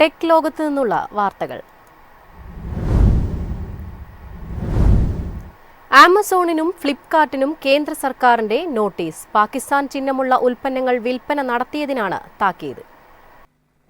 Tech ലോകത്ത് നിന്നുള്ള വാർത്തകൾ. ആമസോണിനും ഫ്ലിപ്കാർട്ടിനും കേന്ദ്ര സർക്കാരിന്റെ നോട്ടീസ്. പാകിസ്ഥാൻ ചിഹ്നമുള്ള ഉൽപ്പന്നങ്ങൾ വിൽപ്പന നടത്തിയതിനാണ് താക്കീത്.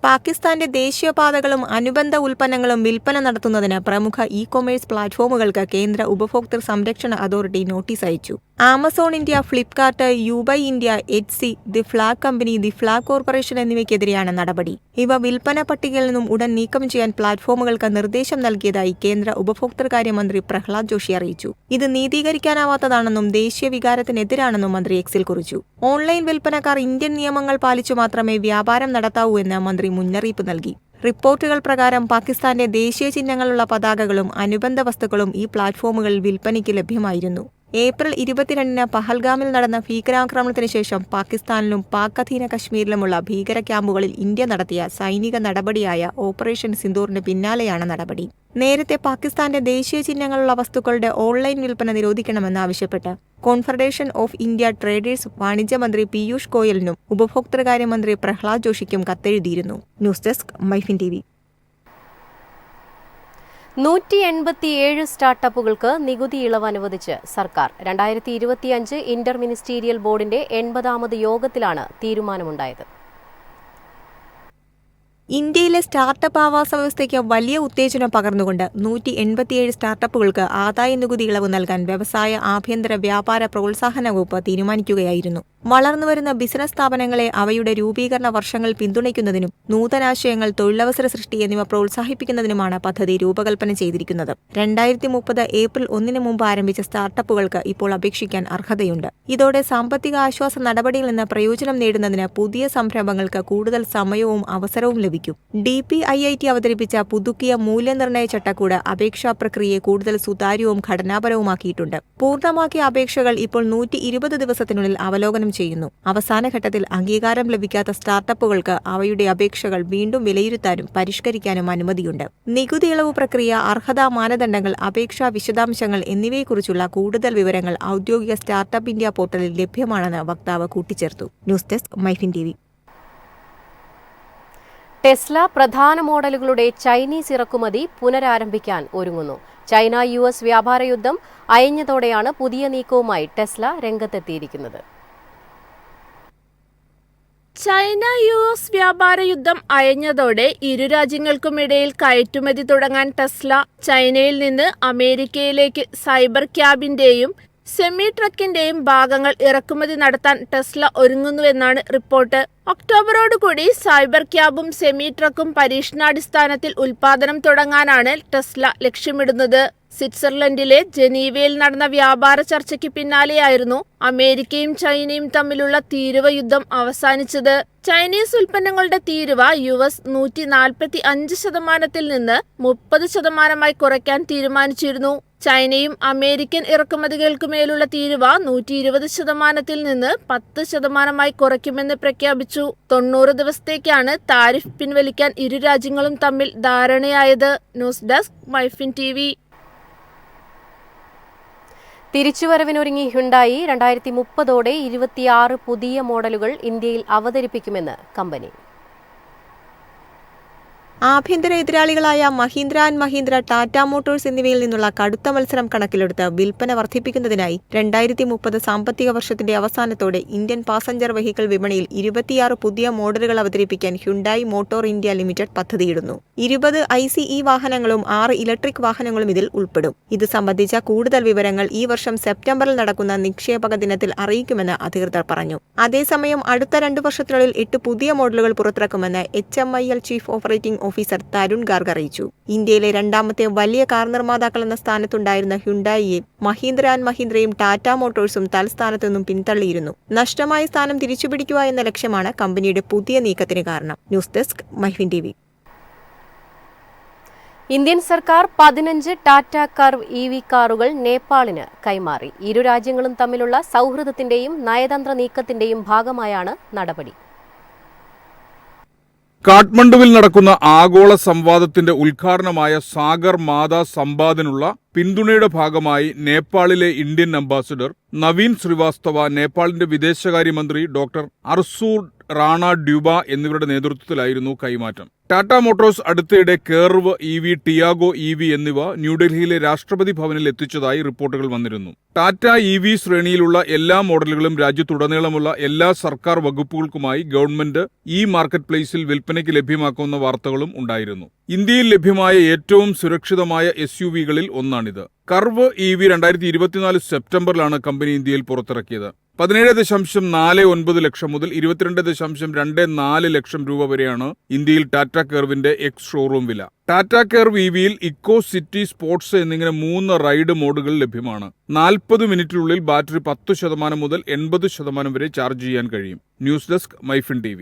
പാകിസ്ഥാന്റെ ദേശീയപാതകളും അനുബന്ധ ഉൽപ്പന്നങ്ങളും വിൽപ്പന നടത്തുന്നതിന് പ്രമുഖ ഇ-കൊമേഴ്സ് പ്ലാറ്റ്ഫോമുകൾക്ക് കേന്ദ്ര ഉപഭോക്തൃ സംരക്ഷണ അതോറിറ്റി നോട്ടീസ് അയച്ചു. Amazon India, Flipkart, Ubuy India, Etsy, the flag company, the flag corporation എന്നിവയ്ക്കെതിരെയാണ് നടപടി. ഇവ വിൽപ്പന പട്ടികയിൽ നിന്നും ഉടൻ നീക്കം ചെയ്യാൻ പ്ലാറ്റ്ഫോമുകൾക്ക് നിർദ്ദേശം നൽകിയതായി കേന്ദ്ര ഉപഭോക്തൃകാര്യമന്ത്രി പ്രഹ്ലാദ് ജോഷി അറിയിച്ചു. ഇത് നീതീകരിക്കാനാവാത്തതാണെന്നും ദേശീയ വികാരത്തിനെതിരാണെന്നും മന്ത്രി എക്സിൽ കുറിച്ചു. ഓൺലൈൻ വിൽപ്പനക്കാർ ഇന്ത്യൻ നിയമങ്ങൾ പാലിച്ചു മാത്രമേ വ്യാപാരം നടത്താവൂ എന്ന് മന്ത്രി മുന്നറിയിപ്പ് നൽകി. റിപ്പോർട്ടുകൾ പ്രകാരം പാകിസ്ഥാന്റെ ദേശീയ ചിഹ്നങ്ങളുള്ള പതാകകളും അനുബന്ധ വസ്തുക്കളും ഈ പ്ലാറ്റ്ഫോമുകളിൽ വിൽപ്പനയ്ക്ക് ലഭ്യമായിരുന്നു. ഏപ്രിൽ 22-ന് പഹൽഗാമിൽ നടന്ന ഭീകരാക്രമണത്തിന് ശേഷം പാകിസ്ഥാനിലും പാക് അധീന കശ്മീരിലുമുള്ള ഭീകര ക്യാമ്പുകളിൽ ഇന്ത്യ നടത്തിയ സൈനിക നടപടിയായ ഓപ്പറേഷൻ സിന്ദൂറിന് പിന്നാലെയാണ് നടപടി. നേരത്തെ പാകിസ്ഥാന്റെ ദേശീയ ചിഹ്നങ്ങളുള്ള വസ്തുക്കളുടെ ഓൺലൈൻ വിൽപ്പന നിരോധിക്കണമെന്നാവശ്യപ്പെട്ട് കോൺഫെഡറേഷൻ ഓഫ് ഇന്ത്യ ട്രേഡേഴ്സ് വാണിജ്യമന്ത്രി പീയൂഷ് ഗോയലിനും ഉപഭോക്തൃകാര്യമന്ത്രി പ്രഹ്ലാദ് ജോഷിക്കും കത്തെഴുതിയിരുന്നു. News desk MyFin TV. 187 സ്റ്റാർട്ടപ്പുകൾക്ക് നികുതി ഇളവ് അനുവദിച്ച് സർക്കാർ. 2025 ഇന്റർ മിനിസ്റ്റീരിയൽ ബോർഡിന്റെ 80ാമത് യോഗത്തിലാണ് തീരുമാനമുണ്ടായത്. ഇന്ത്യയിലെ സ്റ്റാർട്ടപ്പ് ആവാസ വ്യവസ്ഥയ്ക്ക് വലിയ ഉത്തേജനം പകർന്നുകൊണ്ട് 187 സ്റ്റാർട്ടപ്പുകൾക്ക് ആദായ നികുതി ഇളവ് നൽകാൻ വ്യവസായ ആഭ്യന്തര വ്യാപാര പ്രോത്സാഹന വകുപ്പ് തീരുമാനിക്കുകയായിരുന്നു. വളർന്നുവരുന്ന ബിസിനസ് സ്ഥാപനങ്ങളെ അവയുടെ രൂപീകരണ വർഷങ്ങൾ പിന്തുണയ്ക്കുന്നതിനും നൂതനാശയങ്ങൾ, തൊഴിലവസര സൃഷ്ടി എന്നിവ പ്രോത്സാഹിപ്പിക്കുന്നതിനുമാണ് പദ്ധതി രൂപകൽപ്പന ചെയ്തിരിക്കുന്നത്. 2030 ഏപ്രിൽ 1-ന് മുമ്പ് ആരംഭിച്ച സ്റ്റാർട്ടപ്പുകൾക്ക് ഇപ്പോൾ അപേക്ഷിക്കാൻ അർഹതയുണ്ട്. ഇതോടെ സാമ്പത്തിക ആശ്വാസ നടപടിയിൽ നിന്ന് പ്രയോജനം നേടുന്നതിന് പുതിയ സംരംഭങ്ങൾക്ക് കൂടുതൽ സമയവും അവസരവും ലഭിക്കും. DPIIT അവതരിപ്പിച്ച പുതുക്കിയ മൂല്യനിർണ്ണയ ചട്ടക്കൂട് അപേക്ഷാ പ്രക്രിയയെ കൂടുതൽ സുതാര്യവും ഘടനാപരവുമാക്കിയിട്ടുണ്ട്. പൂർണ്ണമാക്കിയ അപേക്ഷകൾ ഇപ്പോൾ 120 ദിവസത്തിനുള്ളിൽ അവലോകനം ചെയ്യുന്നു. അവസാന ഘട്ടത്തിൽ അംഗീകാരം ലഭിക്കാത്ത സ്റ്റാർട്ടപ്പുകൾക്ക് അവയുടെ അപേക്ഷകൾ വീണ്ടും വിലയിരുത്താനും പരിഷ്കരിക്കാനും അനുമതിയുണ്ട്. നികുതി ഇളവ് പ്രക്രിയ, അർഹതാ മാനദണ്ഡങ്ങൾ, അപേക്ഷാ വിശദാംശങ്ങൾ എന്നിവയെക്കുറിച്ചുള്ള കൂടുതൽ വിവരങ്ങൾ ഔദ്യോഗിക സ്റ്റാർട്ടപ്പ് ഇന്ത്യ പോർട്ടലിൽ ലഭ്യമാണെന്ന് വക്താവ് കൂട്ടിച്ചേർത്തു. News desk MyFin TV. Tesla പ്രധാന മോഡലുകളുടെ ചൈനീസ് ഇറക്കുമതി പുനരാരംഭിക്കാൻ ഒരുങ്ങുന്നു. ചൈന-US വ്യാപാര യുദ്ധം അയഞ്ഞതോടെയാണ് പുതിയ നീക്കവുമായി ടെസ്ല രംഗത്തെത്തിയിരിക്കുന്നത്. ചൈന-US വ്യാപാര യുദ്ധം അയഞ്ഞതോടെ ഇരു രാജ്യങ്ങൾക്കുമിടയിൽ കയറ്റുമതി തുടങ്ങാൻ ടെസ്ല ചൈനയിൽ നിന്ന് അമേരിക്കയിലേക്ക് സൈബർ ക്യാബിന്റെയും സെമി ട്രക്കിന്റെയും ഭാഗങ്ങൾ ഇറക്കുമതി നടത്താൻ ടെസ്ല ഒരുങ്ങുന്നുവെന്നാണ് റിപ്പോർട്ട്. ഒക്ടോബറോടുകൂടി സൈബർ ക്യാബും സെമി ട്രക്കും പരീക്ഷണാടിസ്ഥാനത്തിൽ ഉൽപാദനം തുടങ്ങാനാണ് ടെസ്ല ലക്ഷ്യമിടുന്നത്. സ്വിറ്റ്സർലൻഡിലെ ജനീവയിൽ നടന്ന വ്യാപാര ചർച്ചയ്ക്ക് പിന്നാലെയായിരുന്നു അമേരിക്കയും ചൈനയും തമ്മിലുള്ള തീരുവ യുദ്ധം അവസാനിച്ചത്. ചൈനീസ് ഉൽപ്പന്നങ്ങളുടെ തീരുവ US 145% നിന്ന് 30% കുറയ്ക്കാൻ തീരുമാനിച്ചിരുന്നു. ചൈനയും അമേരിക്കൻ ഇറക്കുമതികൾക്കുമേലുള്ള തീരുവ 120% നിന്ന് 10% കുറയ്ക്കുമെന്ന് പ്രഖ്യാപിച്ചു. 90 ദിവസത്തേക്കാണ് താരിഫ് പിൻവലിക്കാൻ ഇരു രാജ്യങ്ങളും തമ്മിൽ ധാരണയായത്. News desk MyFin TV. തിരിച്ചുവരവിനൊരുങ്ങി ഹ്യുണ്ടായി. 2030ഓടെ 26 പുതിയ മോഡലുകൾ ഇന്ത്യയിൽ അവതരിപ്പിക്കുമെന്ന് കമ്പനി. ആഭ്യന്തര എതിരാളികളായ മഹീന്ദ്ര ആൻഡ് മഹീന്ദ്ര, ടാറ്റ മോട്ടോഴ്സ് എന്നിവയിൽ നിന്നുള്ള കടുത്ത മത്സരം കണക്കിലെടുത്ത് വിൽപ്പന വർദ്ധിപ്പിക്കുന്നതിനായി 2030 സാമ്പത്തിക വർഷത്തിന്റെ അവസാനത്തോടെ ഇന്ത്യൻ പാസഞ്ചർ വെഹിക്കിൾ വിപണിയിൽ 26 പുതിയ മോഡലുകൾ അവതരിപ്പിക്കാൻ ഹ്യുണ്ടായി മോട്ടോർ ഇന്ത്യ ലിമിറ്റഡ് പദ്ധതിയിടുന്നു. 20 ICE വാഹനങ്ങളും 6 ഇലക്ട്രിക് വാഹനങ്ങളും ഇതിൽ ഉൾപ്പെടും. ഇത് സംബന്ധിച്ച കൂടുതൽ വിവരങ്ങൾ ഈ വർഷം സെപ്റ്റംബറിൽ നടക്കുന്ന നിക്ഷേപക ദിനത്തിൽ അറിയിക്കുമെന്ന് അധികൃതർ പറഞ്ഞു. അതേസമയം അടുത്ത 2 വർഷത്തിനുള്ളിൽ 8 പുതിയ മോഡലുകൾ പുറത്തിറക്കുമെന്ന് HMIL chief operating officer Tarun Garg അറിയിച്ചു. ഇന്ത്യയിലെ രണ്ടാമത്തെ വലിയ കാർ നിർമ്മാതാക്കൾ എന്ന സ്ഥാനത്തുണ്ടായിരുന്ന ഹ്യുണ്ടായിയെ മഹീന്ദ്ര ആൻഡ് മഹീന്ദ്രയും ടാറ്റ മോട്ടോഴ്സും തൽസ്ഥാനത്തു നിന്നും പിന്തള്ളിയിരുന്നു. നഷ്ടമായ സ്ഥാനം തിരിച്ചുപിടിക്കുക എന്ന ലക്ഷ്യമാണ് കമ്പനിയുടെ പുതിയ നീക്കത്തിന് കാരണം. News desk MyFin TV. Indian സർക്കാർ 15 ടാറ്റ കർവ് EV കാറുകൾ നേപ്പാളിന് കൈമാറി. ഇരു രാജ്യങ്ങളും തമ്മിലുള്ള സൗഹൃദത്തിന്റെയും നയതന്ത്ര നീക്കത്തിന്റെയും ഭാഗമായാണ് നടപടി. കാഠ്മണ്ഡുവിൽ നടക്കുന്ന ആഗോള സംവാദത്തിന്റെ ഉദ്ഘാടനമായ സാഗർ മാതാ സംവാദിനുള്ള പിന്തുണയുടെ ഭാഗമായി നേപ്പാളിലെ ഇന്ത്യൻ അംബാസിഡർ നവീൻ ശ്രീവാസ്തവ, നേപ്പാളിന്റെ വിദേശകാര്യമന്ത്രി ഡോക്ടർ അർസൂഡ് റാണ ഡ്യൂബ എന്നിവരുടെ നേതൃത്വത്തിലായിരുന്നു കൈമാറ്റം. ടാറ്റ മോട്ടോഴ്സ് അടുത്തിടെ കേർവ് EV, ടിയാഗോ EV എന്നിവ ന്യൂഡൽഹിയിലെ രാഷ്ട്രപതി ഭവനിൽ എത്തിച്ചതായി റിപ്പോർട്ടുകൾ വന്നിരുന്നു. ടാറ്റ EV ശ്രേണിയിലുള്ള എല്ലാ മോഡലുകളും രാജ്യത്തുടനീളമുള്ള എല്ലാ സർക്കാർ വകുപ്പുകൾക്കുമായി ഗവൺമെന്റ് മാർക്കറ്റ് പ്ലേസിൽ വിൽപ്പനയ്ക്ക് ലഭ്യമാക്കുന്ന വാർത്തകളും ഉണ്ടായിരുന്നു. ഇന്ത്യയിൽ ലഭ്യമായ ഏറ്റവും സുരക്ഷിതമായ SUVകളിൽ ഒന്നാണിത്. കർവ് EV 2024 സെപ്റ്റംബറിലാണ് കമ്പനി ഇന്ത്യയിൽ പുറത്തിറക്കിയത്. 17.49 ലക്ഷം മുതൽ 22.24 ലക്ഷം രൂപ വരെയാണ് ഇന്ത്യയിൽ ടാറ്റ കെർവിന്റെ എക്സ് ഷോറൂം വില. ടാറ്റ കെർവ് EVയിൽ ഇക്കോ, സിറ്റി, സ്പോർട്സ് എന്നിങ്ങനെ 3 റൈഡ് മോഡുകൾ ലഭ്യമാണ്. 40 മിനിറ്റിനുള്ളിൽ ബാറ്ററി 10% മുതൽ 80% വരെ ചാർജ് ചെയ്യാൻ കഴിയും. News desk, MyFin TV.